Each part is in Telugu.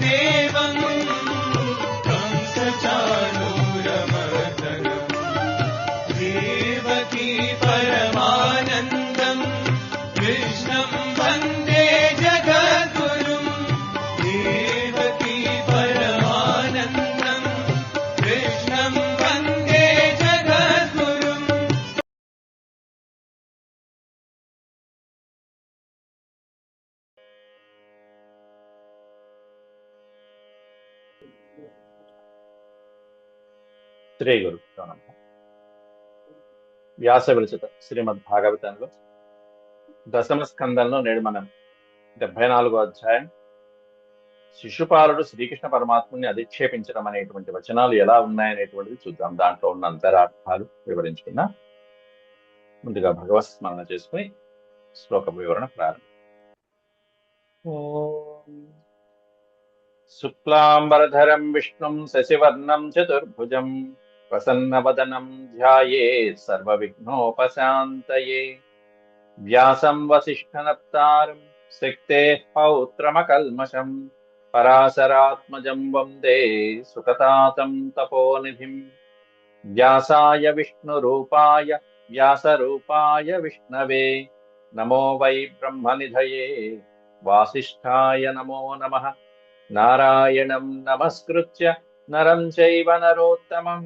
देवं कंसचाणूरमर्दनम् देवकी परमानन्दम् कृष्णं वन्दे जगद्गुरुम् देवकी परमानन्दम् कृष्णं वन्दे जगद्गुरुम्। శ్రీ గురు వ్యాస విరచిత శ్రీమద్ భాగవతంలో దశమ స్కందంలో నేడు మనం 74వ అధ్యాయం శిశుపాలుడు శ్రీకృష్ణ పరమాత్ముని అధిక్షేపించడం అనేటువంటి వచనాలు ఎలా ఉన్నాయనేటువంటిది చూద్దాం. దాంట్లో ఉన్న అంతరార్థాలు వివరించుకున్నా. ముందుగా భగవత్ స్మరణ చేసుకుని శ్లోక వివరణ ప్రారంభం. శుక్లాంబరధరం విష్ణుం శశివర్ణం చతుర్భుజం ప్రసన్నవదనం ధ్యాయేత్ సర్వవిఘ్నోపశాంతయే వ్యాసం వసిష్ఠనప్తారం శక్తేః పౌత్రమకల్మషం పరాశరాత్మజం వందే సుఖతాతం తపోనిధిం వ్యాసాయ విష్ణురూపాయ వ్యాసరూపాయ విష్ణవే నమో వై బ్రహ్మనిధయే వాసిష్ఠాయ నమో నమః నారాయణం నమస్కృత్య నరం చైవ నరోత్తమం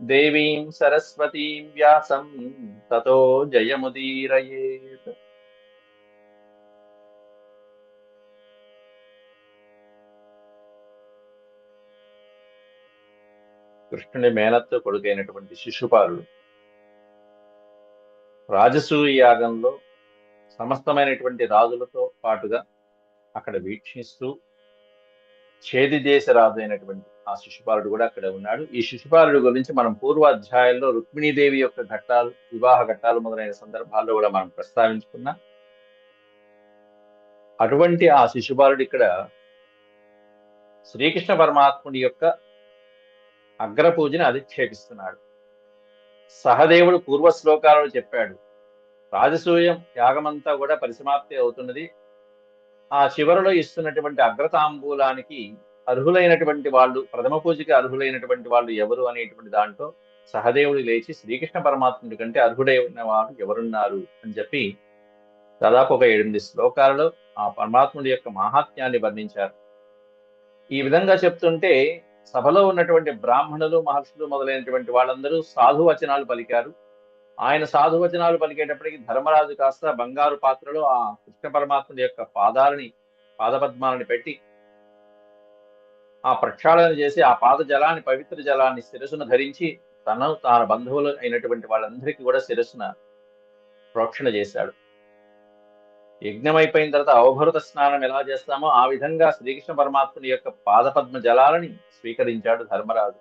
దేవీం సరస్వతీం వ్యాసం తతో జయముదీరయేత్. కృష్ణుని మేనత్తో కొడుకైనటువంటి శిశుపాలుడు రాజసూయ యాగంలో సమస్తమైనటువంటి రాజులతో పాటుగా అక్కడ వీక్షిస్తూ ఛేది దేశ రాజు అయినటువంటి ఆ శిశుపాలుడు కూడా అక్కడ ఉన్నాడు. ఈ శిశుపాలుడు గురించి మనం పూర్వ అధ్యాయంలో రుక్మిణీదేవి యొక్క ఘట్టాలు, వివాహ ఘట్టాలు మొదలైన సందర్భాల్లో కూడా మనం ప్రస్తావించుకున్నాం. అటువంటి ఆ శిశుపాలుడు ఇక్కడ శ్రీకృష్ణ పరమాత్ముడి యొక్క అగ్రపూజని అధిక్షేపిస్తున్నాడు. సహదేవుడు పూర్వ శ్లోకాలలో చెప్పాడు, రాజసూయం యాగమంతా కూడా పరిసమాప్తి అవుతున్నది. ఆ చివరిలో ఇస్తున్నటువంటి అగ్రతాంబూలానికి అర్హులైనటువంటి వాళ్ళు, ప్రథమ పూజకి అర్హులైనటువంటి వాళ్ళు ఎవరు అనేటువంటి దాంట్లో సహదేవుడు లేచి శ్రీకృష్ణ పరమాత్ముడి కంటే అర్హుడైన వారు ఎవరున్నారు అని చెప్పి దాదాపు ఒక 8 శ్లోకాలలో ఆ పరమాత్ముడి యొక్క మహాత్మ్యాన్ని వర్ణించారు. ఈ విధంగా చెప్తుంటే సభలో ఉన్నటువంటి బ్రాహ్మణులు, మహర్షులు మొదలైనటువంటి వాళ్ళందరూ సాధువచనాలు పలికారు. ఆయన సాధువచనాలు పలికేటప్పటికి ధర్మరాజు కాస్త బంగారు పాత్రలో ఆ కృష్ణ పరమాత్ముడి యొక్క పాదపద్మాలని పెట్టి ఆ ప్రక్షాళన చేసి ఆ పాద జలాన్ని, పవిత్ర జలాన్ని శిరస్సును ధరించి తన బంధువులు అయినటువంటి వాళ్ళందరికీ కూడా శిరస్సున ప్రోక్షణ చేశాడు. యజ్ఞం అయిపోయిన తర్వాత అవభృత స్నానం ఎలా చేస్తామో ఆ విధంగా శ్రీకృష్ణ పరమాత్ముని యొక్క పాదపద్మ జలాలని స్వీకరించాడు ధర్మరాజు.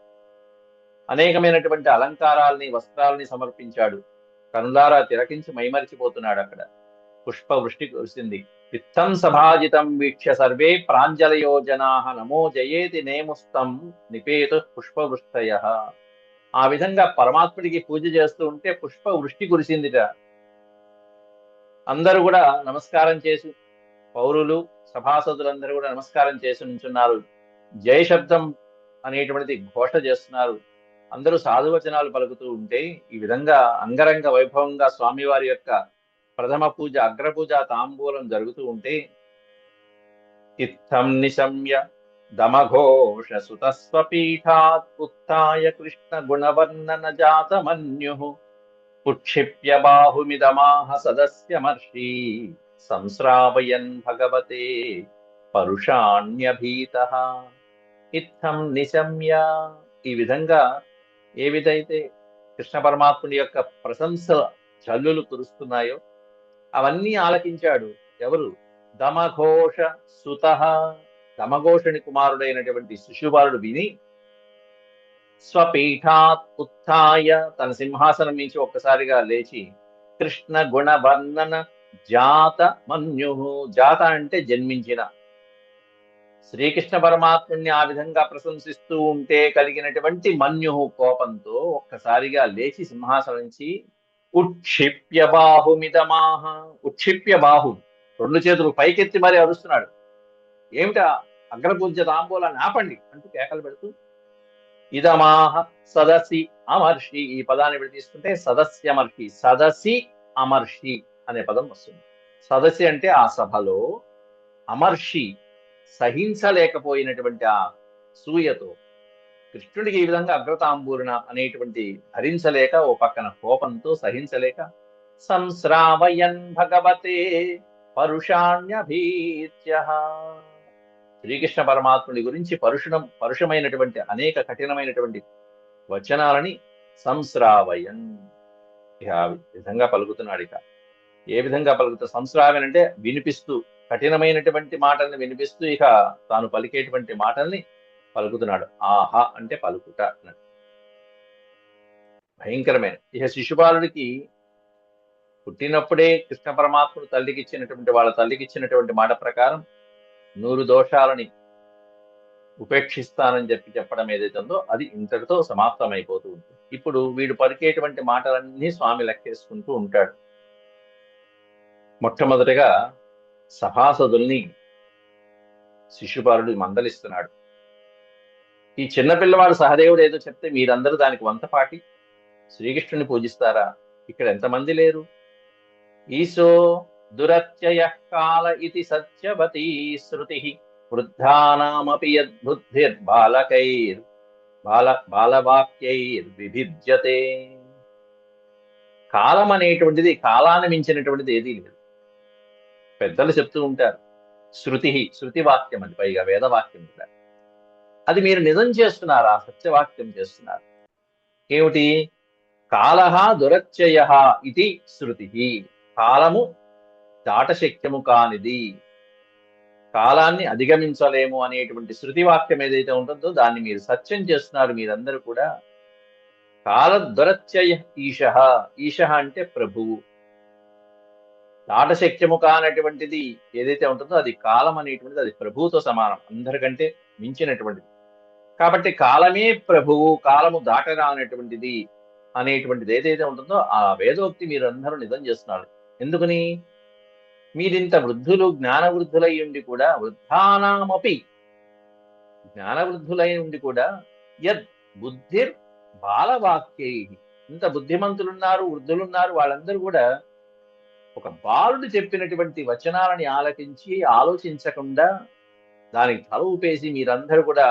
అనేకమైనటువంటి అలంకారాల్ని, వస్త్రాలని సమర్పించాడు. కనులారా తిలకించి మైమరిచిపోతున్నాడు. అక్కడ పుష్పవృష్టి కురిసింది. ఇత్తం సభాజితం వీక్ష్య సర్వే ప్రాంజలయో జనాః నమో జయేతి నేముస్తం నిపేతు పుష్పవృష్టయః. ఆ విధంగా పరమాత్ముడికి పూజ చేస్తూ ఉంటే పుష్పవృష్టి కురిసిందిట. అందరూ కూడా నమస్కారం చేసి, పౌరులు, సభాసదులందరూ కూడా నమస్కారం చేసి నుంచున్నారు. జయ శబ్దం అనేటువంటిది ఘోష చేస్తున్నారు. అందరూ సాధువచనాలు పలుకుతూ ఉంటే ఈ విధంగా అంగరంగ వైభవంగా స్వామివారి యొక్క ప్రథమ పూజ, అగ్రపూజ తాంబూలం జరుగుతూ ఉంటే ఇత్థం నిశమ్య దమఘోష సుతస్వపీఠాత్ ఉత్థాయ కృష్ణ గుణవర్ణన జాతమన్యుః ఉక్షిప్య బాహుమిదమాహ సదస్యమర్షి సంశ్రావయన్ భగవతే పరుషాణ్యభీతః. ఇత్థం నిశమ్య, ఈ విధంగా ఏ విధైతే కృష్ణ పరమాత్ముని యొక్క ప్రశంస జల్లులు కురుస్తున్నాయో అవన్నీ ఆలకించాడు. ఎవరు? దమఘోష సుతః, దమఘోషుని కుమారుడైనటువంటి శిశుపాలుడు విని స్వపీఠాత్ ఉత్థాయ, తన సింహాసనం నుంచి ఒక్కసారిగా లేచి కృష్ణ గుణ వర్ణన జాత మన్యుః, జాత అంటే జన్మించిన, శ్రీకృష్ణ పరమాత్ముని ఆ విధంగా ప్రశంసిస్తూ ఉంటే కలిగినటువంటి మన్యుః కోపంతో ఒక్కసారిగా లేచి సింహాసనం నుంచి ఉక్షిప్య బాహుమిదమాహ, ఉక్షిప్య బాహు, 2 చేతులు పైకెత్తి మరీ అరుస్తున్నాడు. ఏమిటా అగ్రపూజ్య తాంబూలాన్ని ఆపండి అంటూ కేకలు పెడుతూ ఇదమాహ సదసి అమర్షి, ఈ పదాన్ని విడి తీసుకుంటే సదస్యమర్షి, సదసి అమర్షి అనే పదం వస్తుంది. సదసి అంటే ఆ సభలో, అమర్షి సహించలేకపోయినటువంటి ఆ సూయతో కృష్ణుడికి ఈ విధంగా అగ్రతాంబూరణ అనేటువంటి ధరించలేక, ఓ పక్కన కోపంతో సహించలేక సంశ్రావయన్ భగవతే పరుషాణ్యభీత్య, శ్రీకృష్ణ పరమాత్ముడి గురించి పరుషమైనటువంటి అనేక కఠినమైనటువంటి వచనాలని సంశ్రావయన్, ఇక ఆ విధంగా పలుకుతున్నాడు. ఇక ఏ విధంగా పలుకుతా, సంశ్రావయన్ అంటే వినిపిస్తూ, కఠినమైనటువంటి మాటల్ని వినిపిస్తూ ఇక తాను పలికేటువంటి మాటల్ని పలుకుతున్నాడు. ఆహా అంటే పలుకుట అన్నట్టు. భయంకరమైన, ఇక శిశుపాలుడికి పుట్టినప్పుడే కృష్ణ పరమాత్ముడు తల్లికి ఇచ్చినటువంటి, వాళ్ళ తల్లికి ఇచ్చినటువంటి మాట ప్రకారం 100 దోషాలని ఉపేక్షిస్తానని చెప్పడం ఏదైతే ఉందో అది ఇంతటితో సమాప్తమైపోతూ ఉంటుంది. ఇప్పుడు వీడు పలికేటువంటి మాటలన్నీ స్వామి లెక్కేసుకుంటూ ఉంటాడు. మొట్టమొదటిగా సభాసదుల్ని శిశుపాలుడు మందలిస్తున్నాడు. ఈ చిన్నపిల్లవాడు సహదేవుడు ఏదో చెప్తే మీరందరూ దానికి వంతపాటి శ్రీకృష్ణుని పూజిస్తారా? ఇక్కడ ఎంతమంది లేరు? ఈశో దురత్యయ కాల ఇది సత్యవతీ శృతి వృద్ధానామపి యద్బుద్ధిర్బాలకైర్ బాలవాక్యైర్ విభిజ్యతే. కాలం అనేటువంటిది, కాలాన్ని మించినటువంటిది ఏదీ లేదు. పెద్దలు చెప్తూ ఉంటారు, శృతి వాక్యం అది, పైగా వేదవాక్యం కూడా. అది మీరు నిజం చేస్తున్నారా? సత్యవాక్యం చేస్తున్నారు. ఏమిటి? కాలః దురత్యయ ఇది శృతి, కాలము దాటశక్యము కానిది, కాలాన్ని అధిగమించలేము అనేటువంటి శృతి వాక్యం ఏదైతే ఉంటుందో దాన్ని మీరు సత్యం చేస్తున్నారు మీరందరూ కూడా. కాల దురత్యయ ఈశః, ఈశః అంటే ప్రభువు. దాటశక్యము కానటువంటిది ఏదైతే ఉంటుందో అది కాలం అనేటువంటిది, అది ప్రభువుతో సమానం, అందరికంటే మించినటువంటిది. కాబట్టి కాలమే ప్రభువు, కాలము దాటరానటువంటిది అనేటువంటిది ఏదైతే ఉంటుందో ఆ వేదోక్తి మీరందరూ నిజం చేస్తున్నారు. ఎందుకని? మీరింత వృద్ధులు, జ్ఞానవృద్ధులై ఉండి కూడా, వృద్ధానామపి జ్ఞానవృద్ధులై ఉండి కూడా, యద్ బుద్ధిర్ బాలవాక్యై, ఇంత బుద్ధిమంతులున్నారు, వృద్ధులున్నారు, వాళ్ళందరూ కూడా ఒక బాలుడు చెప్పినటువంటి వచనాలని ఆలకించి ఆలోచించకుండా దానికి తల ఊపేసి మీరందరూ కూడా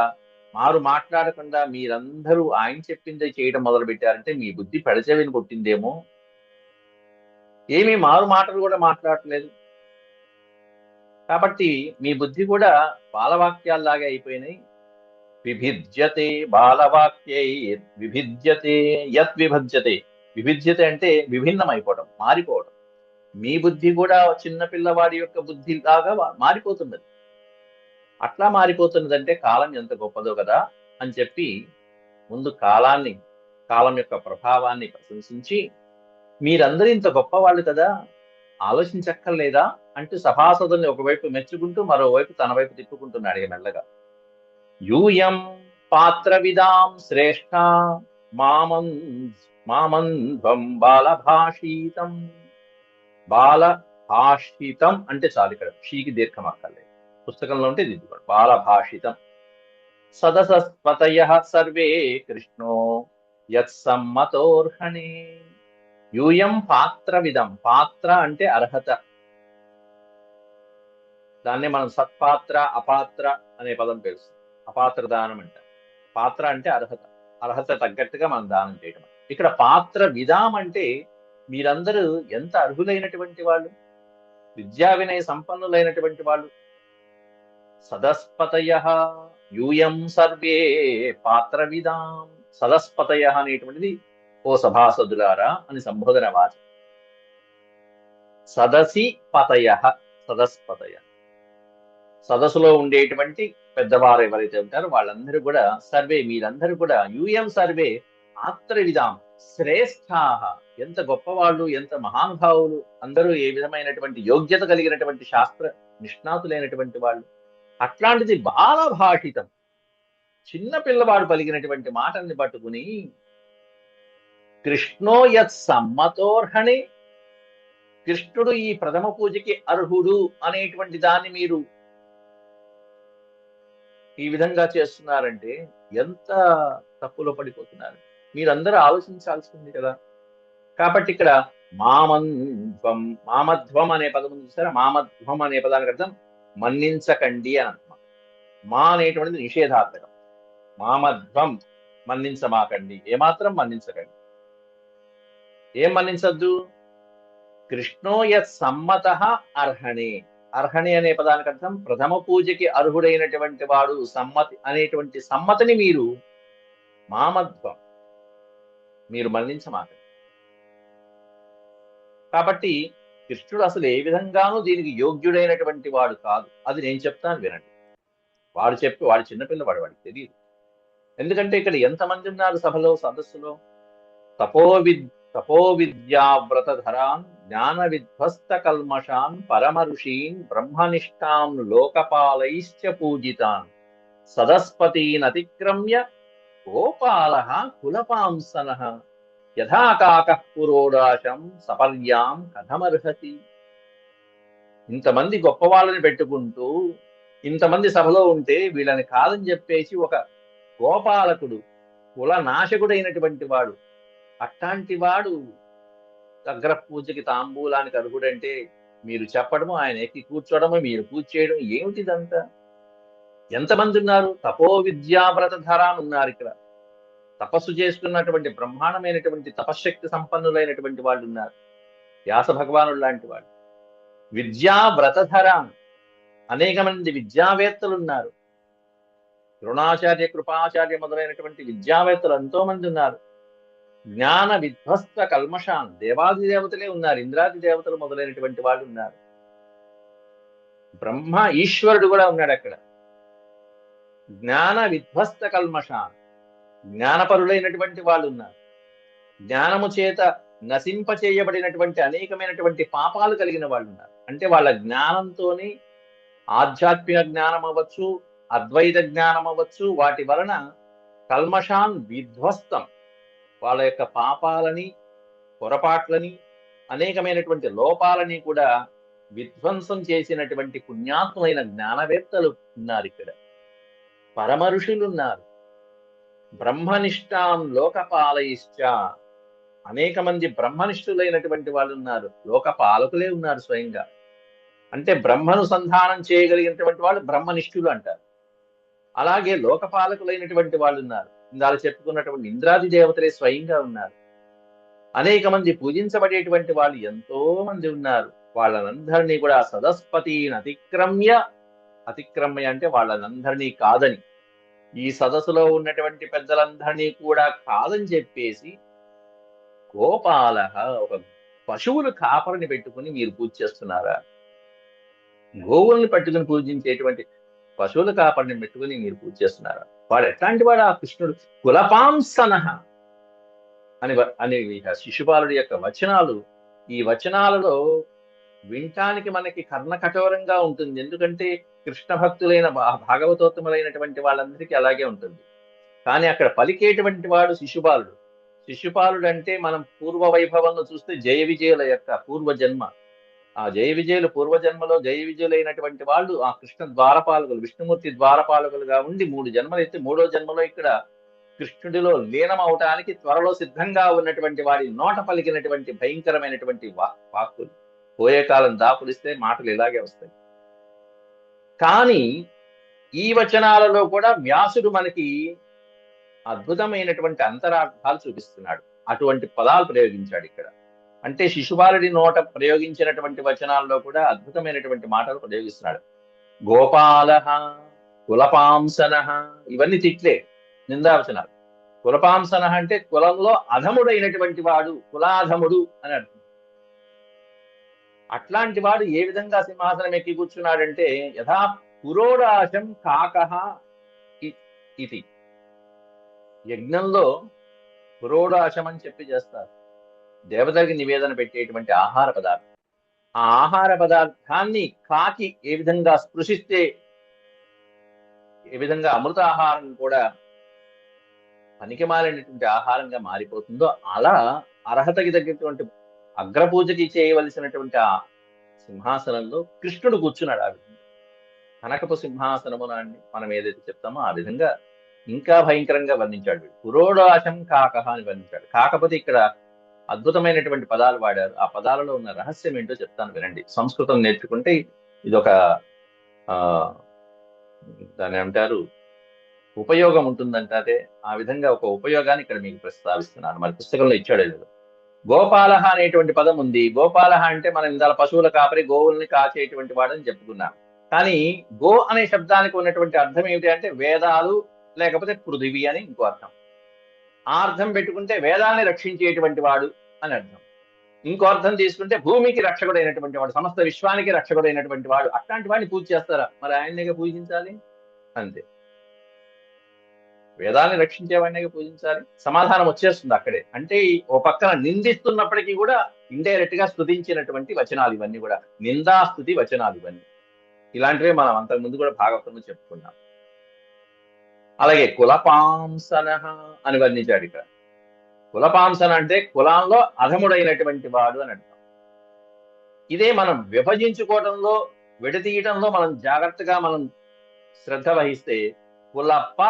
మాట్లాడకుండా మీరందరూ ఆయన చెప్పిందే చేయడం మొదలు పెట్టారంటే మీ బుద్ధి పెడచెవిని కొట్టిందేమో. ఏమీ మారు మాటలు కూడా మాట్లాడట్లేదు. కాబట్టి మీ బుద్ధి కూడా బాలవాక్యాల్లాగే అయిపోయినాయి. విభిజ్యతే బాలవాక్యై విభిజ్యతే యత్ విభజ్యతే. విభిజ్యతే అంటే విభిన్నం అయిపోవడం, మారిపోవడం. మీ బుద్ధి కూడా చిన్న పిల్లవాడి యొక్క బుద్ధి లాగా మారిపోతున్నది. అట్లా మారిపోతున్నదంటే కాలం ఎంత గొప్పదో కదా అని చెప్పి ముందు కాలం యొక్క ప్రభావాన్ని ప్రశంసించి, మీరందరూ ఇంత గొప్పవాళ్ళు కదా, ఆలోచించక్కర్లేదా అంటూ సభాసదుల్ని ఒకవైపు మెచ్చుకుంటూ మరోవైపు తన వైపు తిప్పుకుంటున్నాడు ఇక మెల్లగా. యూయం పాత్ర విదాం శ్రేష్ఠ మామంధ్వం బాలభాషితం. బాలభాషితం అంటే చాలు, ఇక్కడ షీకి దీర్ఘం అక్కర్లేదు, పుస్తకంలో ఉంటే దిద్దుకోండి. బాలభాషితం. సదసస్పతయః సర్వే కృష్ణో యత్సమ్మతోర్హణే. యూయం పాత్ర విధం. పాత్ర అంటే అర్హత. దాన్ని మనం సత్పాత్ర అపాత్ర అనే పదం తెలుసు. అపాత్ర దానం అంట. పాత్ర అంటే అర్హత, అర్హత తగ్గట్టుగా మనం దానం చేయడం. ఇక్కడ పాత్ర విధాం అంటే మీరందరూ ఎంత అర్హులైనటువంటి వాళ్ళు, విద్యా వినయ సంపన్నులైనటువంటి వాళ్ళు. సదస్పతయః యూయం సర్వే పాత్ర విధాం. సదస్పతయః అనేటువంటిది ఓ సభాసదులారా అని సంబోధన వాచం. సదసి పతయః, సదస్పతయ, సదస్సులో ఉండేటువంటి పెద్దవారు ఎవరైతే ఉంటారో వాళ్ళందరూ కూడా సర్వే, మీరందరూ కూడా యూయం సర్వే పాత్ర విధాం శ్రేష్ఠాః, ఎంత గొప్పవాళ్ళు, ఎంత మహానుభావులు, అందరూ ఏ విధమైనటువంటి యోగ్యత కలిగినటువంటి శాస్త్ర నిష్ణాతులైనటువంటి వాళ్ళు. అట్లాంటిది బాలభాషితం, చిన్న పిల్లవాడు పలికినటువంటి మాటల్ని పట్టుకుని కృష్ణో యత్ సమ్మతోర్హణే, కృష్ణుడు ఈ ప్రథమ పూజకి అర్హుడు అనేటువంటి దాన్ని మీరు ఈ విధంగా చేస్తున్నారంటే ఎంత తప్పులో పడిపోతున్నారు. మీరందరూ ఆలోచించాల్సింది కదా. కాబట్టి ఇక్కడ మామధ్వం మామధ్వం అనే పదం ఉంది చూసారా. మామధ్వం అనే పదానికి అర్థం మన్నించకండి అని అర్థం. మా అనేటువంటిది నిషేధార్థకం. మామధ్వం మన్నించమాకండి, ఏమాత్రం మన్నించకండి. ఏం మన్నించద్దు? కృష్ణో యత్ సమ్మత అర్హణే. అర్హణి అనే పదానికి అర్థం ప్రథమ పూజకి అర్హుడైనటువంటి వాడు. సమ్మతి అనేటువంటి సమ్మతిని మీరు మామధ్వం మీరు మన్నించమాకండి. కాబట్టి కృష్ణుడు అసలు ఏ విధంగానూ దీనికి యోగ్యుడైనటువంటి వాడు కాదు. అది నేను చెప్తాను వినండి. వాడు చిన్నపిల్లవాడు, వాడికి తెలియదు. ఎందుకంటే ఇక్కడ ఎంతమంది ఉన్నారు సభలో, సదస్సులో? తపో విద్యావ్రతధరాన్ జ్ఞాన విధ్వస్త కల్మషాన్ పరమ ఋషీన్ బ్రహ్మనిష్టాం లోకపాలైశ్చ పూజితాన్ సదస్పతీన్ అతిక్రమ్య గోపాలః కులపాంసనః యథా కాకః పురోడాశం సపర్యాం కథమర్హతి. ఇంతమంది గొప్ప వాళ్ళని పెట్టుకుంటూ ఇంతమంది సభలో ఉంటే వీళ్ళని కాదని చెప్పేసి ఒక గోపాలకుడు, కుల నాశకుడైనటువంటి వాడు, అట్లాంటి వాడు అగ్ర పూజకి తాంబూలానికి అర్హుడంటే మీరు చెప్పడము, ఆయన ఎక్కి కూర్చోవడము, మీరు పూజ చేయడం ఏమిటిదంతా? ఎంతమంది ఉన్నారు? తపో విద్యావ్రతధర అని ఉన్నారు ఇక్కడ. తపస్సు చేస్తున్నటువంటి బ్రహ్మాండమైనటువంటి తపశ్శక్తి సంపన్నులైనటువంటి వాళ్ళు ఉన్నారు, వ్యాస భగవానుడు లాంటి వాళ్ళు. విద్యావ్రతధర అనేక మంది విద్యావేత్తలు ఉన్నారు. ద్రోణాచార్య, కృపాచార్య మొదలైనటువంటి విద్యావేత్తలు ఎంతో మంది ఉన్నారు. జ్ఞాన విధ్వస్త కల్మషాన్, దేవాది దేవతలే ఉన్నారు, ఇంద్రాది దేవతలు మొదలైనటువంటి వాళ్ళు ఉన్నారు. బ్రహ్మ ఈశ్వరుడు కూడా ఉన్నాడు అక్కడ. జ్ఞాన విధ్వస్త కల్మషాన్, జ్ఞానపరులైనటువంటి వాళ్ళు ఉన్నారు. జ్ఞానము చేత నశింప చేయబడినటువంటి అనేకమైనటువంటి పాపాలు కలిగిన వాళ్ళు ఉన్నారు. అంటే వాళ్ళ జ్ఞానంతోనే ఆధ్యాత్మిక జ్ఞానం అవ్వచ్చు, అద్వైత జ్ఞానం అవ్వచ్చు, వాటి వలన కల్మషాన్ విధ్వస్తం, వాళ్ళ యొక్క పాపాలని, పొరపాట్లని, అనేకమైనటువంటి లోపాలని కూడా విధ్వంసం చేసినటువంటి పుణ్యాత్ములైన జ్ఞానవేత్తలు ఉన్నారు ఇక్కడ. పరమ ఋషులు ఉన్నారు. బ్రహ్మనిష్టాం లోకపాలయిశ్చ, అనేక మంది బ్రహ్మనిష్ఠులైనటువంటి వాళ్ళు ఉన్నారు. లోకపాలకులే ఉన్నారు స్వయంగా. అంటే బ్రహ్మను సంధానం చేయగలిగినటువంటి వాళ్ళు బ్రహ్మనిష్ఠులు అంటారు. అలాగే లోకపాలకులైనటువంటి వాళ్ళు ఉన్నారు. ఇందాక చెప్పుకున్నటువంటి ఇంద్రాది దేవతలే స్వయంగా ఉన్నారు. అనేక మంది పూజించబడేటువంటి వాళ్ళు ఎంతో మంది ఉన్నారు. వాళ్ళనందరినీ కూడా సదస్పతిని అతిక్రమ్య అంటే వాళ్ళనందరినీ కాదని, ఈ సదస్సులో ఉన్నటువంటి పెద్దలందరినీ కూడా కాదని చెప్పేసి గోపాల, ఒక పశువులు కాపరిని పెట్టుకుని మీరు పూజ చేస్తున్నారా? గోవుల్ని పట్టుకుని పూజించేటువంటి పశువుల కాపరిని పెట్టుకుని మీరు పూజ చేస్తున్నారా? వాడు ఎట్లాంటి వాడు ఆ కృష్ణుడు? కులపాంసనః అని శిశుపాలుడి యొక్క వచనాలు. ఈ వచనాలలో వినటానికి మనకి కర్ణ కఠోరంగా ఉంటుంది. ఎందుకంటే కృష్ణ భక్తులైన భాగవతోత్తములైనటువంటి వాళ్ళందరికీ అలాగే ఉంటుంది. కానీ అక్కడ పలికేటువంటి వాడు శిశుపాలుడు. శిశుపాలుడు అంటే మనం పూర్వ వైభవంలో చూస్తే జయ విజయుల యొక్క పూర్వజన్మ. ఆ జయ విజయులు పూర్వజన్మలో జయ విజయులైనటువంటి వాళ్ళు ఆ కృష్ణ ద్వారపాలకులు, విష్ణుమూర్తి ద్వారపాలకులుగా ఉండి 3 జన్మలు ఎత్తి 3వ జన్మలో ఇక్కడ కృష్ణుడిలో లీనం అవటానికి త్వరలో సిద్ధంగా ఉన్నటువంటి వాడి నోట పలికినటువంటి భయంకరమైనటువంటి వాక్కులు. పోయే కాలం దాపులిస్తే మాటలు ఇలాగే వస్తాయి. కానీ ఈ వచనాలలో కూడా వ్యాసుడు మనకి అద్భుతమైనటువంటి అంతరార్థాలు చూపిస్తున్నాడు. అటువంటి పదాలు ప్రయోగించాడు ఇక్కడ. అంటే శిశుపాలుడి నోట ప్రయోగించినటువంటి వచనాల్లో కూడా అద్భుతమైనటువంటి మాటలు ప్రయోగిస్తున్నాడు. గోపాలః, కులపాంసనః, ఇవన్నీ తిట్లే, నిందావచనాలు. కులపాంసనః అంటే కులంలో అధముడైనటువంటి వాడు, కులాధముడు అని అర్థం. అట్లాంటి వాడు ఏ విధంగా సింహాసనం ఎక్కి కూర్చున్నాడంటే యథా పురోడాశం కాకః ఇది. యజ్ఞంలో పురోడాశం అని చెప్పి చేస్తారు. దేవతలకి నివేదన పెట్టేటువంటి ఆహార పదార్థం. ఆ ఆహార పదార్థాన్ని కాకి ఏ విధంగా స్పృశిస్తే ఏ విధంగా అమృత ఆహారం కూడా పనికిమాలినటువంటి ఆహారంగా మారిపోతుందో అలా అర్హతకి తగ్గటువంటి అగ్రపూజకి చేయవలసినటువంటి ఆ సింహాసనంలో కృష్ణుడు కూర్చున్నాడు ఆ విధంగా. కనకపు సింహాసనమునాన్ని మనం ఏదైతే చెప్తామో ఆ విధంగా ఇంకా భయంకరంగా వర్ణించాడు వీడు. పురోడాశం కాకహ అని వర్ణించాడు. కాకపోతే ఇక్కడ అద్భుతమైనటువంటి పదాలు వాడారు. ఆ పదాలలో ఉన్న రహస్యం ఏంటో చెప్తాను వినండి. సంస్కృతం నేర్చుకుంటే ఇదొక ఆ దాని ఏమంటారు ఉపయోగం ఉంటుందంటే ఆ విధంగా ఒక ఉపయోగాన్ని ఇక్కడ మీకు ప్రస్తావిస్తున్నాను. మరి పుస్తకంలో ఇచ్చాడు లేదు. గోపాలహ అనేటువంటి పదం ఉంది. గోపాలహ అంటే మనం ఇందాల పశువుల కాపరి గోవుల్ని కాచేటువంటి వాడని చెప్పుకున్నాం. కానీ గో అనే శబ్దానికి ఉన్నటువంటి అర్థం ఏమిటి అంటే వేదాలు లేకపోతే పృథివీ అని ఇంకో అర్థం. ఆ అర్థం పెట్టుకుంటే వేదాల్ని రక్షించేటువంటి వాడు అని అర్థం. ఇంకో అర్థం తీసుకుంటే భూమికి రక్షకుడైనటువంటి వాడు, సమస్త విశ్వానికి రక్షకుడైనటువంటి వాడు. అట్లాంటి వాడిని పూజ చేస్తారా? మరి ఆయన్నే పూజించాలి అంతే. వేదాన్ని రక్షించేవాడినే పూజించాలి. సమాధానం వచ్చేస్తుంది అక్కడే. అంటే ఓ పక్కన నిందిస్తున్నప్పటికీ కూడా ఇండైరెక్ట్ గా స్తుతించినటువంటి వచనాలు ఇవన్నీ కూడా. నిందాస్తుతి వచనాలు ఇవన్నీ. ఇలాంటివే మనం అంతకు ముందు కూడా భాగవతంలో చెప్పుకున్నాం. అలాగే కులపాంసన అని వర్ణించాడు ఇక్కడ. కులపాంసన అంటే కులంలో అధముడైనటువంటి వాడు అని అర్థం. ఇదే మనం విభజించుకోవడంలో విడతీయటంలో మనం జాగ్రత్తగా మనం శ్రద్ధ వహిస్తే కులప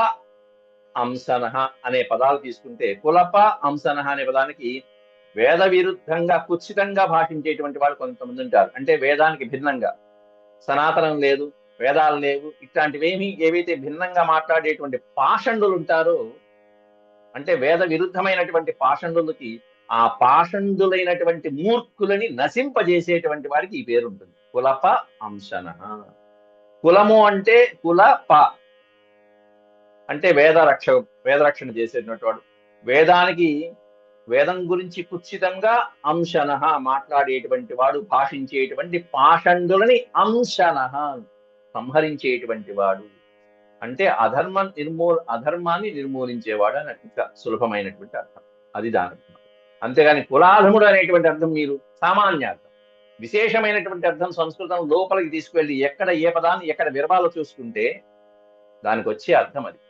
అంశన అనే పదాలు తీసుకుంటే కులప అంశన అనే పదానికి వేద విరుద్ధంగా కుత్సితంగా భాషించేటువంటి వాళ్ళు కొంతమంది ఉంటారు. అంటే వేదానికి భిన్నంగా సనాతనం లేదు, వేదాలు లేవు, ఇట్లాంటివేమీ ఏవైతే భిన్నంగా మాట్లాడేటువంటి పాషండులు ఉంటారో, అంటే వేద విరుద్ధమైనటువంటి పాషండులకి ఆ పాషండులైనటువంటి మూర్ఖులని నశింపజేసేటువంటి వారికి ఈ పేరు ఉంటుంది, కులప అంశన. కులము అంటే కులప అంటే వేదరక్షణ చేసేటువంటి వాడు. వేదానికి వేదం గురించి కుత్సితంగా అంశన మాట్లాడేటువంటి వాడు, భాషించేటువంటి పాషండులని అంశన సంహరించేటువంటి వాడు. అంటే అధర్మాన్ని నిర్మూలించేవాడు అని ఇంకా సులభమైనటువంటి అర్థం. అది దాని అర్థం. అంతేగాని కులాధముడు అనేటువంటి అర్థం మీరు సామాన్య అర్థం. విశేషమైనటువంటి అర్థం సంస్కృతం లోపలికి తీసుకువెళ్ళి ఎక్కడ ఏ పదాన్ని ఎక్కడ విరవాలో చూసుకుంటే దానికి వచ్చే అర్థం అది.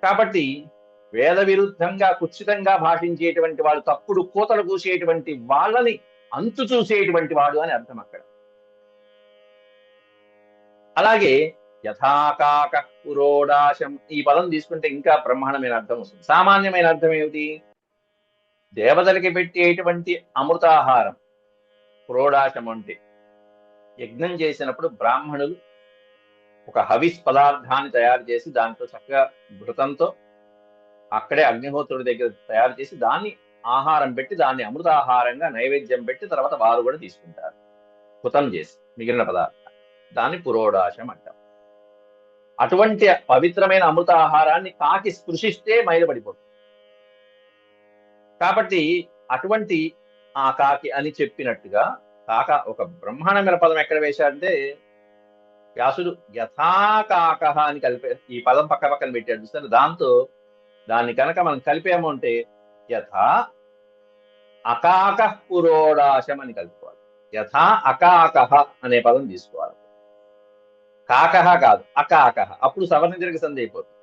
కాబట్టి వేద విరుద్ధంగా కుత్సితంగా భాషించేటువంటి వాళ్ళు, తప్పుడు కోతలు కూసేటువంటి వాళ్ళని అంతు చూసేటువంటి వాడు అని అర్థం అక్కడ. అలాగే యథాకాక పురోడాశం ఈ పదం తీసుకుంటే ఇంకా బ్రహ్మాండమైన అర్థం వస్తుంది. సామాన్యమైన అర్థం ఏమిటి? దేవతలకి పెట్టేటువంటి అమృతాహారం. పురోడాశం అంటే యజ్ఞం చేసినప్పుడు బ్రాహ్మణులు ఒక హవిస్ పదార్థాన్ని తయారు చేసి దాంతో చక్కగా ఘృతంతో అక్కడే అగ్నిహోత్రుడి దగ్గర తయారు చేసి దాన్ని ఆహారం పెట్టి దాన్ని అమృతాహారంగా నైవేద్యం పెట్టి తర్వాత వారు కూడా తీసుకుంటారు హుతం చేసి మిగిలిన పదార్థం. దాన్ని పురోడాశం అంటాం. అటువంటి పవిత్రమైన అమృతాహారాన్ని కాకి స్పృశిస్తే మైలపడిపోతుంది. కాబట్టి అటువంటి ఆ కాకి అని చెప్పినట్టుగా కాక ఒక బ్రహ్మాండమైన పదం ఎక్కడ వేశాడంటే వ్యాసుడు యథాకాక అని కలిపే ఈ పదం పక్క పక్కన పెట్టాడు చూస్తారు. దాంతో దాన్ని కనుక మనం కలిపాము అంటే యథా అకాక పురోడాశం అని కలుపుకోవాలి. యథా అకాక అనే పదం తీసుకోవాలి. కాకహ కాదు, అకాకహ. అప్పుడు సవర్ణ దీర్ఘ సంధి అయిపోతుంది.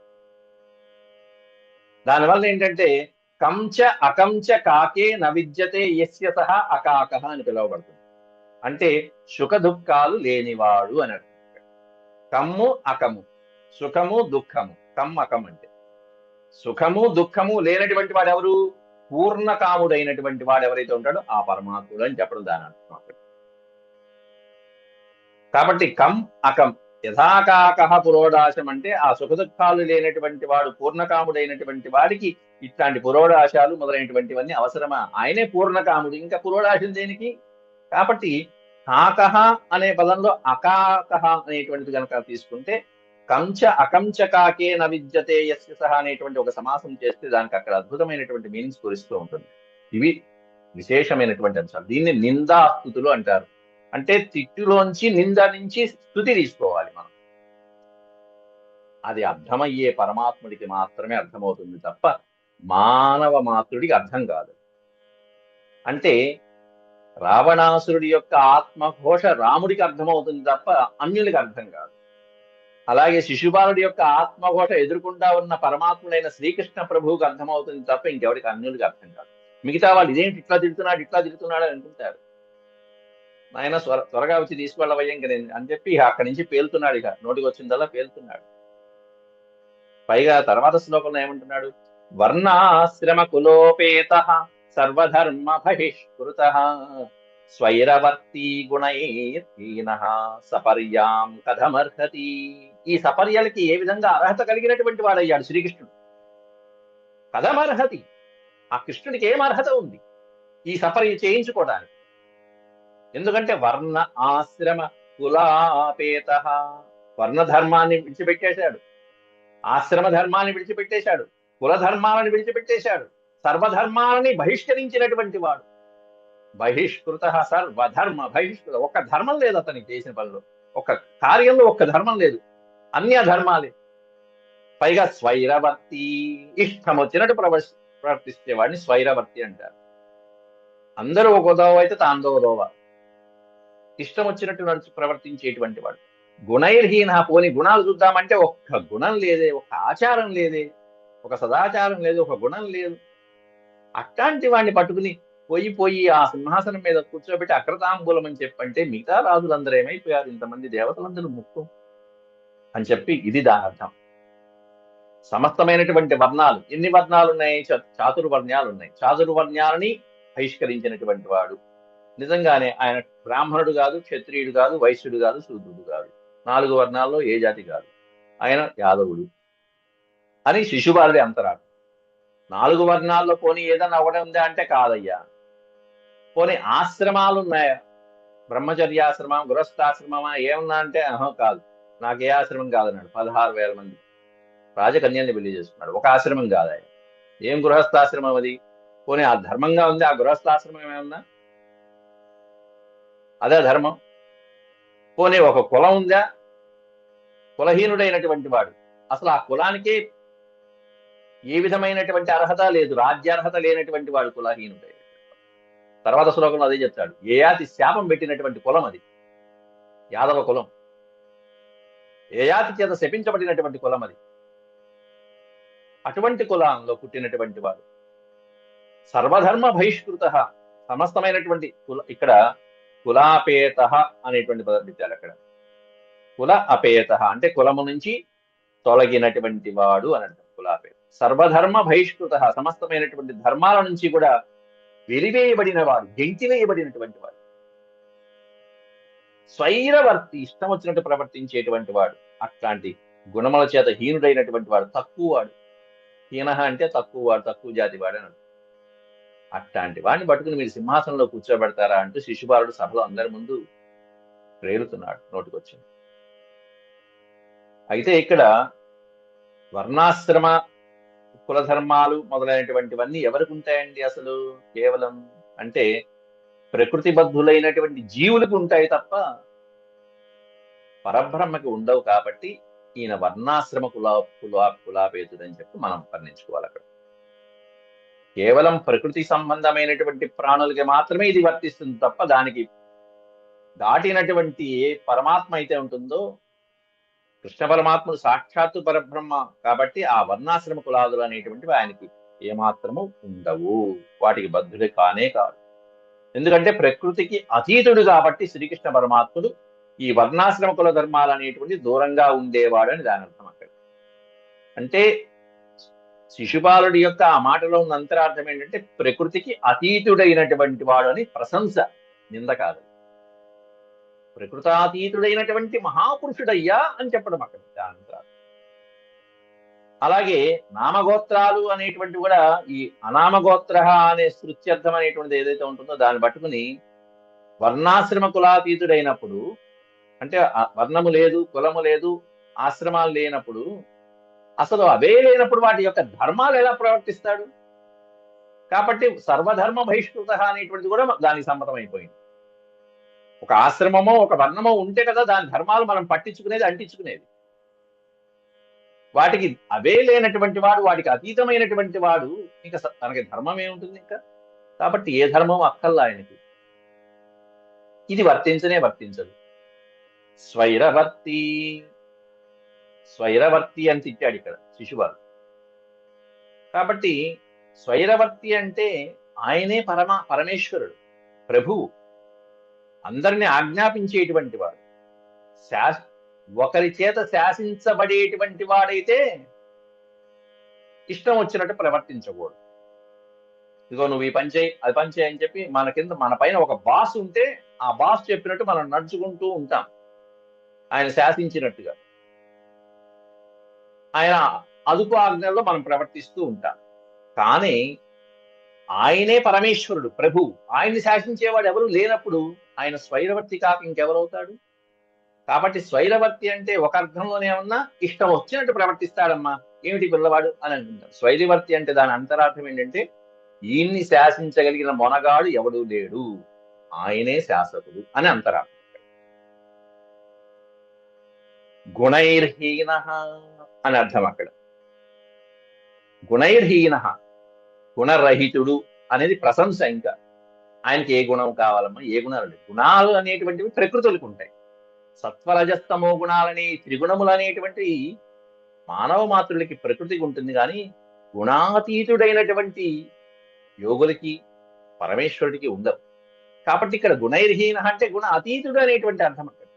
దానివల్ల ఏంటంటే కంచ అకంచ కాకే నవిద్యతే యస్య సహ అకాకహ అని పిలువబడుతుంది. అంటే సుఖ దుఃఖాలు లేనివాడు అని అర్థం. కమ్ము అకము, సుఖము దుఃఖము. కమ్ అకం అంటే సుఖము దుఃఖము లేనటువంటి వాడు ఎవరు? పూర్ణకాముడైనటువంటి వాడు ఎవరైతే ఉంటాడో ఆ పరమాత్ముడు అని చెప్పడం దాని అర్థం. కాబట్టి కం అకం యథాకాక పురోడాశం అంటే ఆ సుఖ దుఃఖాలు లేనటువంటి వాడు పూర్ణకాముడైనటువంటి వాడికి ఇట్లాంటి పురోడాశాలు మొదలైనటువంటివన్నీ అవసరమా? ఆయనే పూర్ణకాముడు, ఇంకా పురోడాశం దేనికి? కాబట్టి కాకహ అనే పదంలో అకాకహ అనేటువంటిది కనుక తీసుకుంటే కంచ అకంచ కాకే నవిద్యతే యస్య సహ అనేటువంటి ఒక సమాసం చేస్తే దానికి అక్కడ అద్భుతమైనటువంటి మీనింగ్స్ కురిస్తూ ఉంటుంది. ఇవి విశేషమైనటువంటి అంశాలు. దీన్ని నిందాస్తుతులు అంటారు. అంటే తిట్టులోంచి నింద నుంచి స్తుతి తీసుకోవాలి మనం. అది అర్థమయ్యే పరమాత్ముడికి మాత్రమే అర్థమవుతుంది తప్ప మానవ మాతృడికి అర్థం కాదు. అంటే రావణాసురుడి యొక్క ఆత్మఘోష రాముడికి అర్థమవుతుంది తప్ప అన్యులకి అర్థం కాదు. అలాగే శిశుపాలుడి యొక్క ఆత్మఘోష ఎదుర్కొంటా ఉన్న పరమాత్ముడైన శ్రీకృష్ణ ప్రభువుకి అర్థమవుతుంది తప్ప ఇంకెవరికి అన్యులకి అర్థం కాదు. మిగతా వాళ్ళు ఇదేంటి ఇట్లా తిడుతున్నాడు అని అనుకుంటారు. నాయన త్వరగా వచ్చి తీసుకెళ్ళవయ్య ఇంక నేను అని చెప్పి అక్కడి నుంచి పేలుతున్నాడు. ఇక నోటికి వచ్చిందల్లా పేలుతున్నాడు. పైగా తర్వాత శ్లోకంలో ఏమంటున్నాడు? వర్ణాశ్రమ కులోపేత సర్వధర్మ బహిష్కృత స్వైరవర్తి గుణైర్హీన సపర్యాం కథమర్హతి. ఈ సపర్యలకి ఏ విధంగా అర్హత కలిగినటువంటి వాడయ్యాడు శ్రీకృష్ణుడు? కథమర్హతి, ఆ కృష్ణుడికి ఏం అర్హత ఉంది ఈ సపర్య చేయించుకోవడానికి? ఎందుకంటే వర్ణ ఆశ్రమ కులాపేత, వర్ణ ధర్మాన్ని విడిచిపెట్టేశాడు, ఆశ్రమ ధర్మాన్ని విడిచిపెట్టేశాడు, కుల ధర్మాలను విడిచిపెట్టేశాడు, సర్వధర్మాలని బహిష్కరించినటువంటి వాడు. బహిష్కృత సర్వధర్మ బహిష్కృత. ఒక్క ధర్మం లేదు అతనికి చేసిన పనిలో, ఒక్క కార్యంలో ఒక్క ధర్మం లేదు, అన్య ధర్మాలే. పైగా స్వైరవర్తి, ఇష్టం వచ్చినట్టు ప్రవర్తిస్తే వాడిని స్వైరవర్తి అంటారు. అందరూ ఒక దోవ అయితే తాందో దోవ, ఇష్టం వచ్చినట్టు ప్రవర్తించేటువంటి వాడు. గుణైర్హీన, పోని గుణాలు చూద్దామంటే ఒక్క గుణం లేదే, ఒక్క ఆచారం లేదే, ఒక సదాచారం లేదు, ఒక గుణం లేదు. అట్లాంటి వాడిని పట్టుకుని పోయి ఆ సింహాసనం మీద కూర్చోబెట్టి అక్రతాంబూలం అని చెప్పంటే మిగతా రాజులందరూ ఏమైపోయారు? ఇంతమంది దేవతలందరూ ముక్కు అని చెప్పి ఇది దాని అర్థం. సమస్తమైనటువంటి వర్ణాలు, ఎన్ని వర్ణాలు ఉన్నాయి? చాతుర్వర్ణ్యాలు ఉన్నాయి. చాతుర్వర్ణ్యాలని బహిష్కరించినటువంటి వాడు. నిజంగానే ఆయన బ్రాహ్మణుడు కాదు, క్షత్రియుడు కాదు, వైశ్యుడు కాదు, శూద్రుడు కాదు, 4 వర్ణాల్లో ఏ జాతి కాదు, ఆయన యాదవుడు అని శిశుపాలుడి అంతరాడు. 4 వర్ణాల్లో పోనీ ఏదన్నా ఒకటి ఉందా అంటే కాదయ్యా. పోనీ ఆశ్రమాలు ఉన్నాయా? బ్రహ్మచర్యాశ్రమం, గృహస్థాశ్రమమా ఏమన్నా అంటే కాదు, నాకు ఏ ఆశ్రమం కాదన్నాడు. 16,000 మంది రాజకన్యల్ని పెళ్లి చేసుకున్నాడు, ఒక ఆశ్రమం కాదా? ఏం గృహస్థాశ్రమం అది? పోనీ ఆ ధర్మంగా ఉంది? ఆ గృహస్థాశ్రమం ఏమన్నా అదే ధర్మం? పోనీ ఒక కులం ఉందా? కులహీనుడైనటువంటి వాడు, అసలు ఆ కులానికి ఏ విధమైనటువంటి అర్హత లేదు, రాజ్యార్హత లేనటువంటి వాడు కులహీనుడై. తర్వాత శ్లోకంలో అదే చెప్తాడు, ఏయాతి శాపం పెట్టినటువంటి కులం అది, యాదవ కులం. ఏయాతి చేత శపించబడినటువంటి కులం అది. అటువంటి కులంలో పుట్టినటువంటి వాడు సర్వధర్మ బహిష్కృత, సమస్తమైనటువంటి ఇక్కడ కులాపేత అనేటువంటి పదం పెట్టారు అక్కడ. కుల అపేత అంటే కులము నుంచి తొలగినటువంటి వాడు అని అంటారు కులాపేత. సర్వధర్మ బహిష్కృత, సమస్తమైనటువంటి ధర్మాల నుంచి కూడా వెలివేయబడిన వాడు, గెంటివేయబడినటువంటి వాడు. స్వైరవర్తి, ఇష్టం వచ్చినట్టు ప్రవర్తించేటువంటి వాడు. అట్లాంటి గుణముల చేత హీనుడైనటువంటి వాడు, తక్కువ వాడు. హీన అంటే తక్కువ వాడు, తక్కువ జాతి వాడు అని. అట్లాంటి వాడిని పట్టుకుని మీరు సింహాసనంలో కూర్చోబెడతారా అంటూ శిశుపాలుడు సభలో అందరి ముందు ప్రేరుతున్నాడు, నోటికొచ్చింది. అయితే ఇక్కడ వర్ణాశ్రమ కులధర్మాలు మొదలైనటువంటివన్నీ ఎవరికి ఉంటాయండి అసలు? కేవలం అంటే ప్రకృతిబద్ధులైనటువంటి జీవులకు ఉంటాయి తప్ప పరబ్రహ్మకి ఉండవు. కాబట్టి ఈయన వర్ణాశ్రమ కులాపేతుడు అని చెప్పి మనం వర్ణించుకోవాలి. అక్కడ కేవలం ప్రకృతి సంబంధమైనటువంటి ప్రాణులకి మాత్రమే ఇది వర్తిస్తుంది తప్ప దానికి దాటినటువంటి ఏ పరమాత్మ అయితే ఉంటుందో, కృష్ణ పరమాత్ముడు సాక్షాత్తు పరబ్రహ్మ కాబట్టి ఆ వర్ణాశ్రమ కులాదులు అనేటువంటివి ఆయనకి ఏమాత్రము ఉండవు, వాటికి బద్ధుడే కానే కాదు. ఎందుకంటే ప్రకృతికి అతీతుడు కాబట్టి శ్రీకృష్ణ పరమాత్ముడు ఈ వర్ణాశ్రమ కుల ధర్మాలు అనేటువంటి దూరంగా ఉండేవాడు అని దాని అర్థం. అక్కడ అంటే శిశుపాలుడి యొక్క ఆ మాటలో ఉన్న అంతరార్థం ఏంటంటే ప్రకృతికి అతీతుడైనటువంటి వాడు అని ప్రశంస, నింద కాదు. ప్రకృతాతీతుడైనటువంటి మహాపురుషుడయ్యా అని చెప్పడం అక్కడ దాని అంతరార్థం. అలాగే నామగోత్రాలు అనేటువంటి కూడా ఈ అనామగోత్ర అనే శృత్యర్థం అనేటువంటిది ఏదైతే ఉంటుందో దాన్ని పట్టుకుని వర్ణాశ్రమ కులాతీతుడైనప్పుడు, అంటే వర్ణము లేదు, కులము లేదు, ఆశ్రమాలు లేనప్పుడు, అసలు అవే లేనప్పుడు వాటి యొక్క ధర్మాలు ఎలా ప్రవర్తిస్తాడు? కాబట్టి సర్వధర్మ బహిష్కృత అనేటువంటిది కూడా దానికి సమ్మతమైపోయింది. ఒక ఆశ్రమమో ఒక వర్ణమో ఉంటే కదా దాని ధర్మాలు మనం పట్టించుకునేది, అంటించుకునేది. వాటికి అవే లేనటువంటి వాడు, వాటికి అతీతమైనటువంటి వాడు, ఇంకా తనకి ధర్మం ఏముంటుంది ఇంకా? కాబట్టి ఏ ధర్మం అక్కల్లా ఆయనకి. ఇది వర్తించదు. స్వైరవర్తి, స్వైరవర్తి అని తిట్టాడు ఇక్కడ శిశుపాలుడు. కాబట్టి స్వైరవర్తి అంటే ఆయనే పరమేశ్వరుడు, ప్రభువు. అందరిని ఆజ్ఞాపించేటువంటి వాడు, శాస ఒకరి చేత శాసించబడేటువంటి వాడైతే ఇష్టం వచ్చినట్టు ప్రవర్తించకూడదు. ఇదిగో నువ్వు ఈ పని చేయి, అది పని చేయి అని చెప్పి మన కింద మన పైన ఒక బాస్ ఉంటే ఆ బాస్ చెప్పినట్టు మనం నడుచుకుంటూ ఉంటాం, ఆయన శాసించినట్టుగా. ఆయన అదుపు ఆజ్ఞల్లో మనం ప్రవర్తిస్తూ ఉంటాం. కానీ ఆయనే పరమేశ్వరుడు, ప్రభువు. ఆయన్ని శాసించేవాడు ఎవరు లేనప్పుడు ఆయన స్వైరవర్తి కాక ఇంకెవరవుతాడు? కాబట్టి స్వైరవర్తి అంటే ఒక అర్థంలోనే ఉన్నా ఇష్టం వచ్చినట్టు ప్రవర్తిస్తాడమ్మా, ఏమిటి పిల్లవాడు అని అంటుంటారు. స్వైరవర్తి అంటే దాని అంతరార్థం ఏంటంటే ఈయన్ని శాసించగలిగిన మొనగాడు ఎవడూ లేడు, ఆయనే శాసకుడు అని అంతరార్థం. గుణైర్హీన అని అర్థం అక్కడ. గుణైర్హీన, గుణరహితుడు అనేది ప్రశంస. ఇంకా ఆయనకి ఏ గుణం కావాలమ్మా, ఏ గుణాలు లేవు. గుణాలు అనేటువంటివి ప్రకృతులకు ఉంటాయి. సత్వరజస్తమో గుణాలని త్రిగుణములు అనేటువంటి మానవ మాతృలకి ప్రకృతికి ఉంటుంది, కానీ గుణాతీతుడైనటువంటి యోగులకి పరమేశ్వరుడికి ఉండవు. కాబట్టి ఇక్కడ గుణైర్హీన అంటే గుణ అతీతుడు అనేటువంటి అర్థం అక్కడ.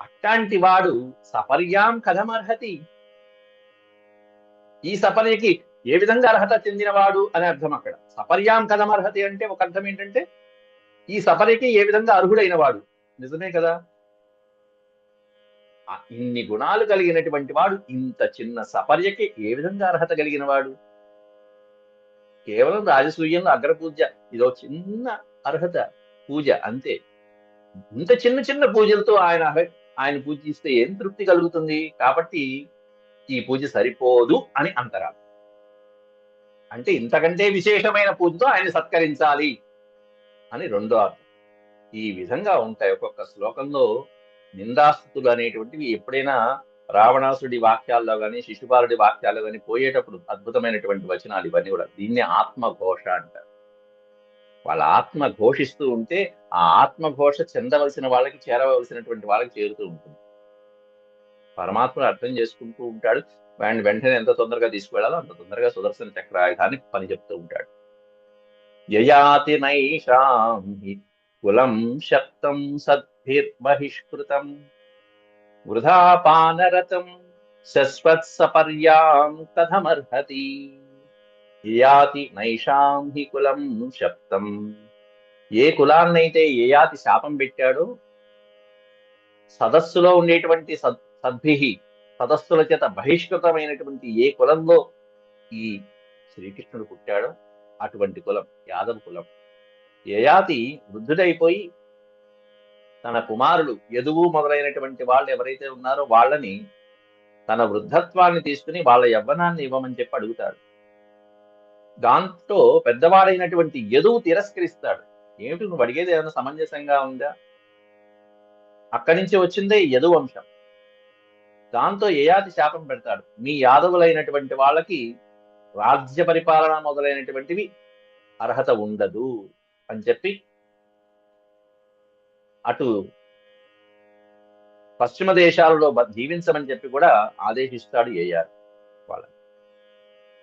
అట్లాంటి వాడు సపర్యాం కథమర్హతి, ఈ సపర్యకి ఏ విధంగా అర్హత చెందినవాడు అనే అర్థం అక్కడ. సపర్యాం కథమర్హతి అంటే ఒక అర్థం ఏంటంటే ఈ సపర్యకి ఏ విధంగా అర్హుడైన వాడు. నిజమే కదా, ఇన్ని గుణాలు కలిగినటువంటి వాడు ఇంత చిన్న సపర్యకి ఏ విధంగా అర్హత కలిగిన వాడు? కేవలం రాజసూయంలో అగ్రపూజ ఇదో చిన్న అర్హత పూజ అంతే. ఇంత చిన్న చిన్న పూజలతో ఆయన పూజిస్తే ఏం తృప్తి కలుగుతుంది? కాబట్టి ఈ పూజ సరిపోదు అని అంటారు. అంటే ఇంతకంటే విశేషమైన పూజతో ఆయన సత్కరించాలి అని రెండో అర్థం. ఈ విధంగా ఉంటాయి ఒక్కొక్క శ్లోకంలో. నిందాస్తుతులు అనేటువంటివి ఎప్పుడైనా రావణాసుడి వాక్యాల్లో కానీ శిశుపాలుడి వాక్యాల్లో కానీ పోయేటప్పుడు అద్భుతమైనటువంటి వచనాలు ఇవన్నీ కూడా. దీన్ని ఆత్మఘోష అంటారు. వాళ్ళ ఆత్మ ఘోషిస్తూ ఉంటే ఆ ఆత్మఘోష చెందవలసిన వాళ్ళకి, చేరవలసినటువంటి వాళ్ళకి చేరుతూ ఉంటుంది. పరమాత్మను అర్థం చేసుకుంటూ ఉంటాడు. వెంటనే ఎంత తొందరగా తీసుకువెళ్ళాలో అంత తొందరగా సుదర్శన చక్రాయుధాన్ని పని చెప్తూ ఉంటాడు. యయాతి నైషాం హి కులం శక్తం సద్భిర్బహిష్కృతం వృధా పానరతం శశ్వత్ సపర్యాం కథమర్హతి. యయాతి నైషాం హి కులం శక్తం, ఏ కులాన్నైతే యయాతి శాపం పెట్టాడో, సదస్సులో ఉండేటువంటి సద్భిహి, సదస్సుల చేత బహిష్కృతమైనటువంటి ఏ కులంలో ఈ శ్రీకృష్ణుడు పుట్టాడో అటువంటి కులం యాదవ కులం. యయాతి వృద్ధుడైపోయి తన కుమారులు యదువు మొదలైనటువంటి వాళ్ళు ఎవరైతే ఉన్నారో వాళ్ళని తన వృద్ధత్వాన్ని తీసుకుని వాళ్ళ యవ్వనాన్ని ఇవ్వమని చెప్పి అడుగుతాడు. దాంతో పెద్దవాడైనటువంటి యదువు తిరస్కరిస్తాడు. ఏమిటి నువ్వు అడిగేది ఏమైనా సమంజసంగా ఉందా? అక్కడి నుంచి వచ్చిందే యదు వంశం. దాంతో యయాతి శాపం పెడతాడు, మీ యాదవులైనటువంటి వాళ్ళకి రాజ్య పరిపాలన మొదలైనటువంటివి అర్హత ఉండదు అని చెప్పి అటు పశ్చిమ దేశాలలో జీవించమని చెప్పి కూడా ఆదేశిస్తాడు యయాతి వాళ్ళని.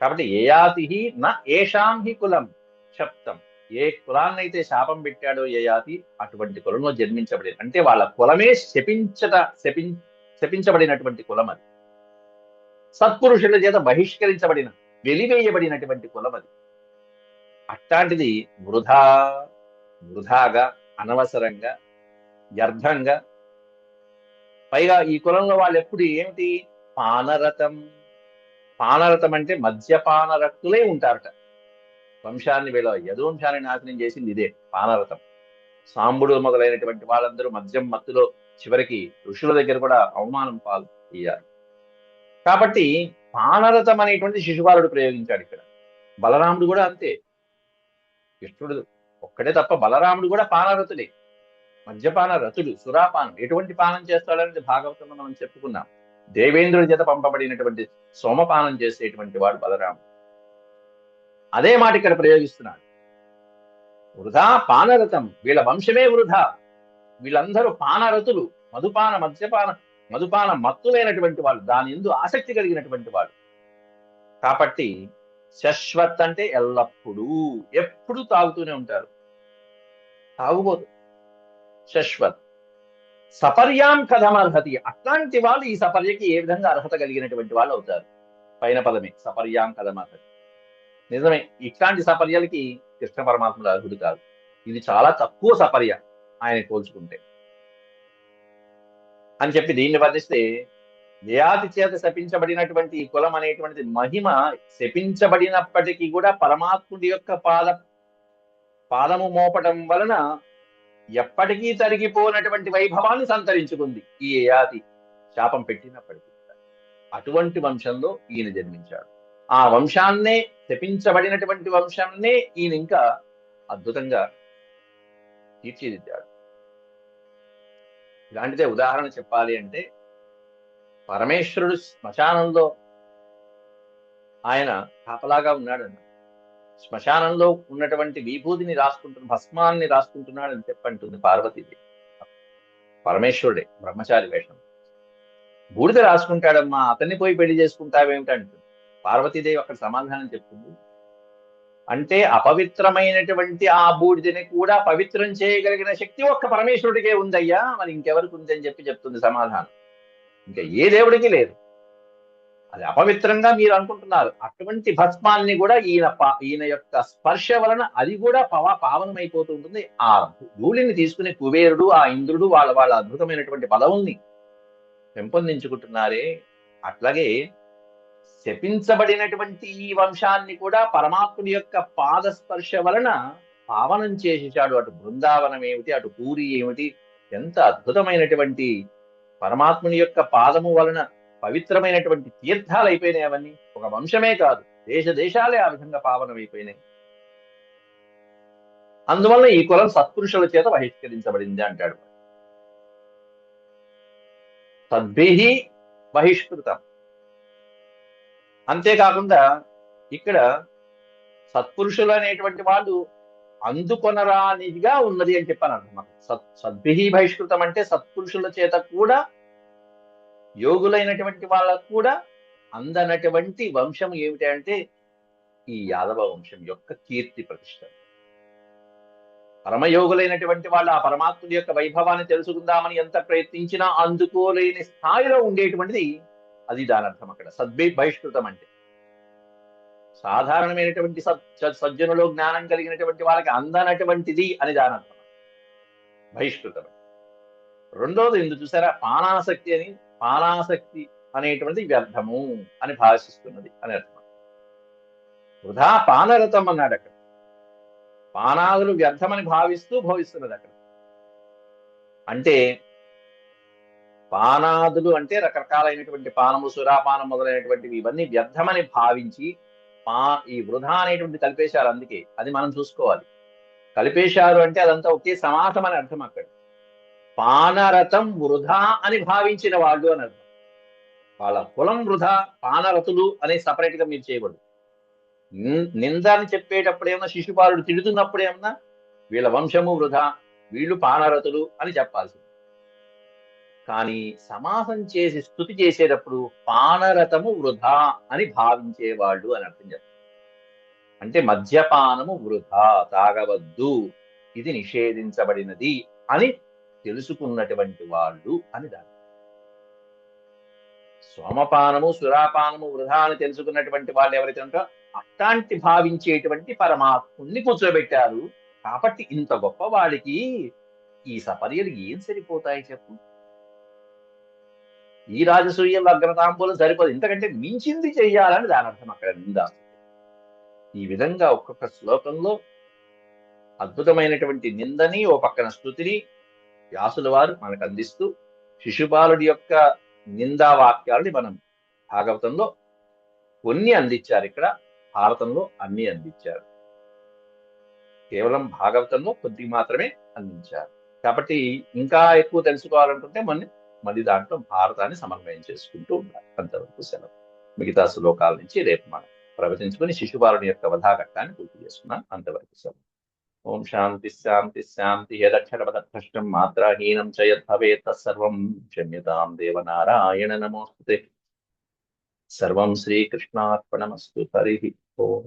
కాబట్టి యయాతి నా ఏషాం హి కులం శప్తం, ఏ కులాన్నైతే శాపం పెట్టాడో యయాతి అటువంటి కులంలో జన్మించబడింది. అంటే వాళ్ళ కులమే శపించబడినటువంటి కులం అది. సత్పురుషుల చేత బహిష్కరించబడిన, వెలివేయబడినటువంటి కులం అది. అట్లాంటిది వృధాగా, అనవసరంగా, వ్యర్థంగా, పైగా ఈ కులంలో వాళ్ళు ఎప్పుడు ఏమిటి పానరతం. పానరతం అంటే మద్యపాన రక్తులే ఉంటారట. వంశాన్ని వీళ్ళ యదువంశాన్ని నాశనం చేసింది ఇదే పానరతం. సాంబుడు మొదలైనటువంటి వాళ్ళందరూ మద్యం మత్తులో చివరికి ఋషుల దగ్గర కూడా అవమానం పాలు అయ్యారు. కాబట్టి పానరతం అనేటువంటి శిశుపాలుడు ప్రయోగించాడు ఇక్కడ. బలరాముడు కూడా అంతే. కృష్ణుడు ఒక్కడే తప్ప బలరాముడు కూడా పానరతుడే, మద్యపాన రతుడు, సురాపానం. ఎటువంటి పానం చేస్తాడనేది భాగవతంలో మనం చెప్పుకున్నాం. దేవేంద్రుడి చేత పంపబడినటువంటి సోమపానం చేసేటువంటి వాడు బలరాముడు. అదే మాట ఇక్కడ ప్రయోగిస్తున్నాడు. వృధా పానరతం, వీళ్ళ వంశమే వృధా. వీళ్ళందరూ పానరతులు, మధుపాన మత్తులైనటువంటి వాళ్ళు, దాని యందు ఆసక్తి కలిగినటువంటి వాళ్ళు. కాబట్టి శశ్వత్ అంటే ఎల్లప్పుడూ, ఎప్పుడు తాగుతూనే ఉంటారు, తాగుబోదు. శశ్వత్ సపర్యాం కథమర్హతి. అట్లాంటి వాళ్ళు ఈ సపర్యకి ఏ విధంగా అర్హత కలిగినటువంటి వాళ్ళు అవుతారు? పైన పదమే సపర్యాం కథమర్హతి. నిజమే, ఇట్లాంటి సపర్యలకి కృష్ణ పరమాత్ముడు అర్హుడు కాదు. ఇది చాలా తక్కువ సపర్య ఆయన పోల్చుకుంటే అని చెప్పి దీన్ని వర్ణిస్తే, యయాతి చేత శపించబడినటువంటి ఈ కులం అనేటువంటిది మహిమ శపించబడినప్పటికీ కూడా పరమాత్ముడి యొక్క పాదము మోపటం వలన ఎప్పటికీ తరిగిపోనటువంటి వైభవాన్ని సంతరించుకుంది ఈ యయాతి శాపం పెట్టినప్పటికీ. అటువంటి వంశంలో ఈయన జన్మించాడు. ఆ వంశాన్నే, శపించబడినటువంటి వంశాన్నే ఈయన ఇంకా అద్భుతంగా తీర్చిదిద్దాడు. ఇలాంటిదే ఉదాహరణ చెప్పాలి అంటే, పరమేశ్వరుడు శ్మశానంలో ఆయన కాపలాగా ఉన్నాడన్న. శ్మశానంలో ఉన్నటువంటి విభూతిని రాసుకుంటున్న, భస్మాన్ని రాసుకుంటున్నాడు అని చెప్పంటుంది పార్వతీదేవి. పరమేశ్వరుడే బ్రహ్మచారి వేషం. బూడిద రాసుకుంటాడమ్మా, అతన్ని పోయి పెళ్లి చేసుకుంటావేమిటంటుంది. పార్వతీదేవి అక్కడ సమాధానం చెప్తుంది, అంటే అపవిత్రమైనటువంటి ఆ బూడిదని కూడా పవిత్రం చేయగలిగిన శక్తి ఒక్క పరమేశ్వరుడికే ఉందయ్యా, మరి ఇంకెవరికి ఉంది అని చెప్తుంది సమాధానం. ఇంకా ఏ దేవుడికి లేదు. అది అపవిత్రంగా మీరు అనుకుంటున్నారు. అటువంటి భస్మాన్ని కూడా ఈయన యొక్క స్పర్శ వలన అది కూడా పావనమైపోతూ ఉంటుంది. ఆ ధూళిని తీసుకునే కుబేరుడు, ఆ ఇంద్రుడు వాళ్ళ అద్భుతమైనటువంటి పదవుల్ని పెంపొందించుకుంటున్నారే. అట్లాగే శపించబడినటువంటి ఈ వంశాన్ని కూడా పరమాత్ముడి యొక్క పాదస్పర్శ వలన పావనం చేసేశాడు. అటు బృందావనం ఏమిటి, అటు పూరి ఏమిటి, ఎంత అద్భుతమైనటువంటి పరమాత్ముని యొక్క పాదము వలన పవిత్రమైనటువంటి తీర్థాలు అయిపోయినాయి అవన్నీ. ఒక వంశమే కాదు, దేశాలే ఆ విధంగా పావనమైపోయినాయి. అందువల్ల ఈ కులం సత్పురుషుల చేత బహిష్కరించబడింది అంటాడు. తద్భిః బహిష్కృతం. అంతేకాకుండా ఇక్కడ సత్పురుషులు అనేటువంటి వాళ్ళు అందుకొనరానిదిగా ఉన్నది అని చెప్పాను అర్థం. సద్భిః బహిష్కృతం అంటే సత్పురుషుల చేత కూడా, యోగులైనటువంటి వాళ్ళకు కూడా అందనటువంటి వంశం ఏమిటి అంటే ఈ యాదవ వంశం యొక్క కీర్తి ప్రతిష్ట. పరమయోగులైనటువంటి వాళ్ళు ఆ పరమాత్ముడి యొక్క వైభవాన్ని తెలుసుకుందామని ఎంత ప్రయత్నించినా అందుకోలేని స్థాయిలో ఉండేటువంటిది అది దాని అర్థం. అక్కడ బహిష్కృతం అంటే సాధారణమైనటువంటి సజ్జనులో జ్ఞానం కలిగినటువంటి వాళ్ళకి అందనటువంటిది అని దాని అర్థం బహిష్కృతం. రెండోది ఇందు చూసారా, పానాసక్తి అనేటువంటిది వ్యర్థము అని భాషిస్తున్నది అని అర్థం. వృధా పానరతం అన్నాడు అక్కడ. పానాదులు వ్యర్థమని భావిస్తూ భవిస్తున్నది అక్కడ. అంటే పానాదులు అంటే రకరకాలైనటువంటి పానము, సురాపానం మొదలైనటువంటివి ఇవన్నీ వ్యర్థమని భావించి ఈ వృధా అనేటువంటి కలిపేశారు. అందుకే అది మనం చూసుకోవాలి. కలిపేశారు అంటే అదంతా ఒకే సమాసం అని అర్థం. అక్కడ పానరతం వృధా అని భావించిన వాళ్ళు అని అర్థం. వాళ్ళ కులం వృధా, పానరతులు అనే సపరేట్ గా మీరు చేయకూడదు. నిందని చెప్పేటప్పుడు ఏమన్నా, శిశుపాలుడు తిడుతున్నప్పుడు ఏమన్నా వీళ్ళ వంశము వృధా, వీళ్ళు పానరతులు అని చెప్పాల్సింది. కానీ సమాసం చేసి స్తుతి చేసేటప్పుడు పానరతము వృధా అని భావించేవాళ్ళు అని అర్థం చెప్తారు. అంటే మద్యపానము వృధా, తాగవద్దు, ఇది నిషేధించబడినది అని తెలుసుకున్నటువంటి వాళ్ళు అని దాని. సోమపానము, సురాపానము వృధా అని తెలుసుకున్నటువంటి వాళ్ళు ఎవరైతే ఉంటారో అట్లాంటి భావించేటువంటి పరమాత్ముణ్ణి కూర్చోబెట్టారు. కాబట్టి ఇంత గొప్ప వాడికి ఈ సపర్యలు ఏం సరిపోతాయి చెప్పు? ఈ రాజసూయం అగ్రతాంబూలం సరిపోదు, ఇంతకంటే మించింది చెయ్యాలని దాని అర్థం అక్కడ నిందా. ఈ విధంగా ఒక్కొక్క శ్లోకంలో అద్భుతమైనటువంటి నిందని, ఓ పక్కన స్తుతిని వ్యాసుల వారు మనకు అందిస్తూ, శిశుపాలుడి యొక్క నిందా వాక్యాలని మనం భాగవతంలో కొన్ని అందించారు, ఇక్కడ భారతంలో అన్ని అందించారు. కేవలం భాగవతంలో కొద్ది మాత్రమే అందించారు. కాబట్టి ఇంకా ఎక్కువ తెలుసుకోవాలనుకుంటే మళ్ళీ దాంట్లో భారతాన్ని సమన్వయం చేసుకుంటూ ఉండాలి. అంతవరకు సెలవు. మిగతా శ్లోకాల నుంచి రేపు మనం ప్రవచించుకుని శిశుపాలుని యొక్క వధాఘట్టాన్ని పూర్తి చేసుకున్నాం. అంతవరకు సెలవు. ఓం శాంతి శాంతి శాంతి. యదక్షరపదభ్రష్టం మాత్రాహీనం చ యద్భవేత్ తత్సర్వం క్షమ్యతాం దేవనారాయణ నమోస్తుతే. సర్వం శ్రీకృష్ణార్పణమస్తు. హరి ఓం.